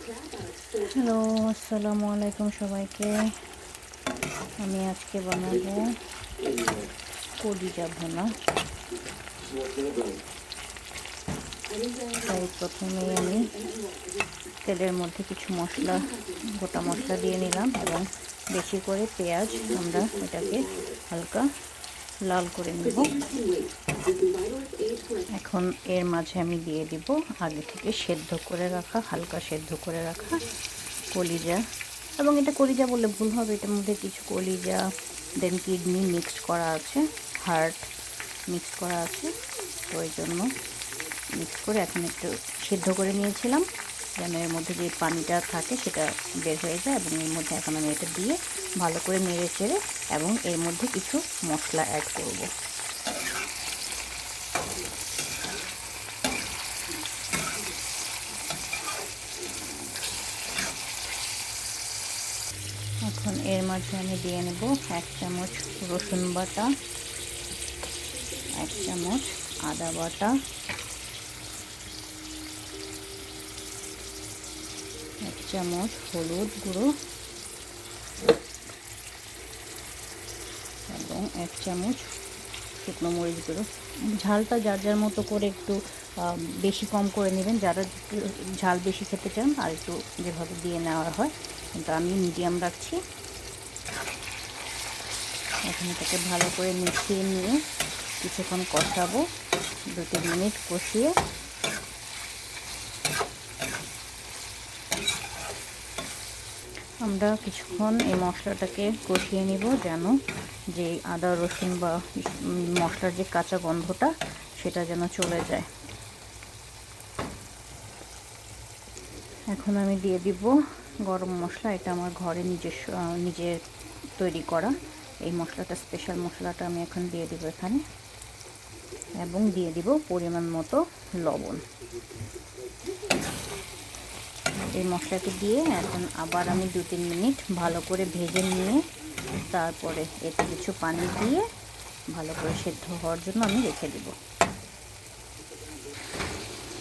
Hello, আসসালামু আলাইকুম সবাইকে। আমি আজকে বানাবো কলিজা ভুনা। তাই প্রথমে আমি তেলের মধ্যে কিছু গোটা মশলা দিয়ে নিলাম এবং বেশি করে পেঁয়াজ আমরা এটাকে হালকা লাল করে নেব। এখন এর মাঝে আমি দিয়ে দিব আগে থেকে হালকা সেদ্ধ করে রাখা কলিজা। এবং এটা কলিজা বললে ভুল হবে, এটার মধ্যে কিছু কলিজা দেন কিডনি মিক্সড করা আছে, হার্ট মিক্সড করা আছে। তো এই জন্য মিক্স করে এখন একটু সেদ্ধ করে নিয়েছিলাম যেন এর মধ্যে যে পানিটা থাকে সেটা বের হয়ে যায়। এবং এর মধ্যে এখন আমি এটা দিয়ে ভালো করে নেড়ে চেড়ে এবং এর মধ্যে কিছু মশলা অ্যাড করব। এখন এর মাঝে আমি দিয়ে নেব 1 চামচ রসুন বাটা, 1 চামচ আদা বাটা, 1 চামচ হলুদ গুঁড়ো এবং 1 চামচ শুকনো মরিচ গুঁড়ো। ঝালটা যার যার মতো করে একটু বেশি কম করে নেবেন, যারা ঝাল বেশি খেতে চান আর একটু যেভাবে দিয়ে নেওয়া হয়, কিন্তু আমি মিডিয়াম রাখছি। এখন এটাকে ভালো করে মিশিয়ে নিয়ে কিছুক্ষণ কষাবো, 2-3 মিনিট কষিয়ে আমরা কিছুক্ষণ এই মশলাটাকে কষিয়ে নিব যেন যে আদা রসুন বা মশলার যে কাঁচা গন্ধটা সেটা যেন চলে যায়। এখন আমি দিয়ে দিব গরম মশলা। এটা আমার ঘরে নিজে তৈরি করা এই মশলাটা, স্পেশাল মশলাটা আমি এখন দিয়ে দিব এখানে এবং দিয়ে দিব পরিমাণ মতো লবণ। এই মশলাটি দিয়ে এখন আবার আমি 2-3 মিনিট ভালো করে ভেজে নিয়ে তারপরে এতে কিছু পানি দিয়ে ভালো করে সেদ্ধ হওয়ার জন্য আমি রেখে দেব।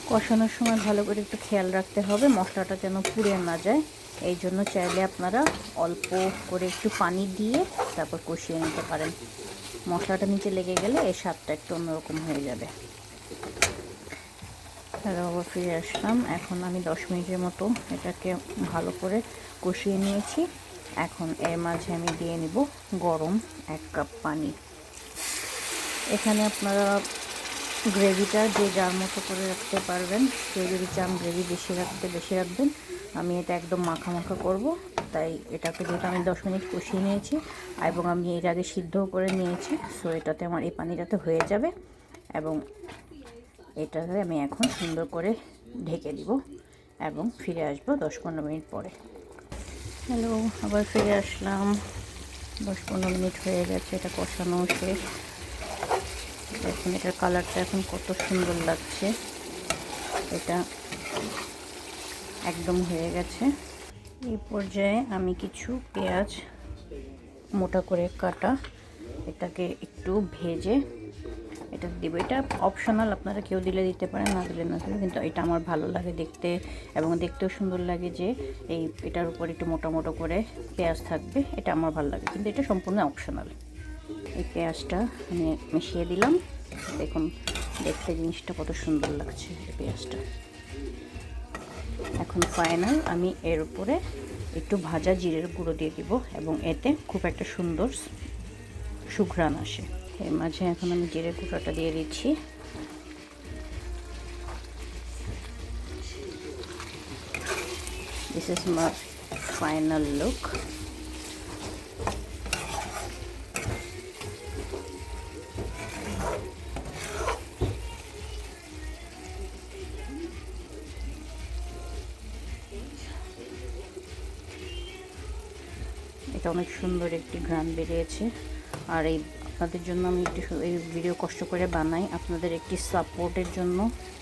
কষানোর সময় ভালো করে একটু খেয়াল রাখতে হবে মশলাটা যেন পুড়ে না যায়। এই জন্য চাইলে আপনারা অল্প করে একটু পানি দিয়ে তারপর কষিয়ে নিতে পারেন। মশলাটা নিচে লেগে গেলে এই স্বাদটা একটু অন্যরকম হয়ে যাবে। আবার ফিরে আসলাম। এখন আমি 10 মিনিটের মতো এটাকে ভালো করে কষিয়ে নিয়েছি। এখন এর মাঝে আমি দিয়ে নিব গরম 1 কাপ পানি। এখানে আপনারা গ্রেভিটা যে যার মতো করে রাখতে পারবেন। কেউ যদি চান গ্রেভি বেশি রাখবেন। আমি এটা একদম মাখা মাখা করব, তাই এটাকে যেহেতু আমি 10 মিনিট কষিয়ে নিয়েছি এবং আমি এর আগে সিদ্ধও করে নিয়েছি, সো এটাতে আমার এই পানিটাতে হয়ে যাবে। এবং এটাকে আমি এখন সুন্দর করে ঢেকে দিব এবং ফিরে আসবো 10-15 মিনিট পরে। হ্যালো, আবার ফিরে আসলাম। 10-15 মিনিট হয়ে গেছে, এটা কষানো শেষ। দেখুন এটার কালারটা এখন কত সুন্দর লাগছে। এটা একদম হয়ে গেছে। এই পর্যায়ে আমি কিছু পেঁয়াজ মোটা করে কাটা এটাকে একটু ভেজে এটা দিব। এটা অপশনাল, আপনারা কেউ দিলে দিতে পারেন, না দিলে না দিলে, কিন্তু এটা আমার ভালো লাগে দেখতে এবং দেখতেও সুন্দর লাগে যে এটার উপর একটু মোটা মোটা করে পেঁয়াজ থাকবে। এটা আমার ভালো লাগে, কিন্তু এটা সম্পূর্ণ অপশনাল। এই পেঁয়াজটা আমি মিশিয়ে দিলাম। দেখুন দেখতে জিনিসটা কত সুন্দর লাগছে এই পেঁয়াজটা। এখন ফাইনাল আমি এর উপরে একটু ভাজা জিরের গুঁড়ো দিয়ে দিব এবং এতে খুব একটা সুন্দর সুঘ্রাণ আসে। এর মাঝে এখন আমি জিরের গুঁড়োটা দিয়ে দিচ্ছি। This is my final look. এটা অনেক সুন্দর একটি ঘ্রাণ বেরিয়েছে। আর আপনাদের জন্য আমি এই ভিডিও কষ্ট করে বানাই, আপনাদের একটি সাপোর্টের জন্য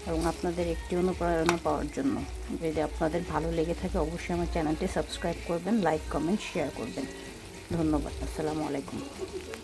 এবং আপনাদের একটি অনুপ্রেরণা পাওয়ার জন্য। যদি আপনাদের ভালো লেগে থাকে অবশ্যই আমার চ্যানেলটি সাবস্ক্রাইব করবেন, লাইক কমেন্ট শেয়ার করবেন। ধন্যবাদ। আসসালামু আলাইকুম।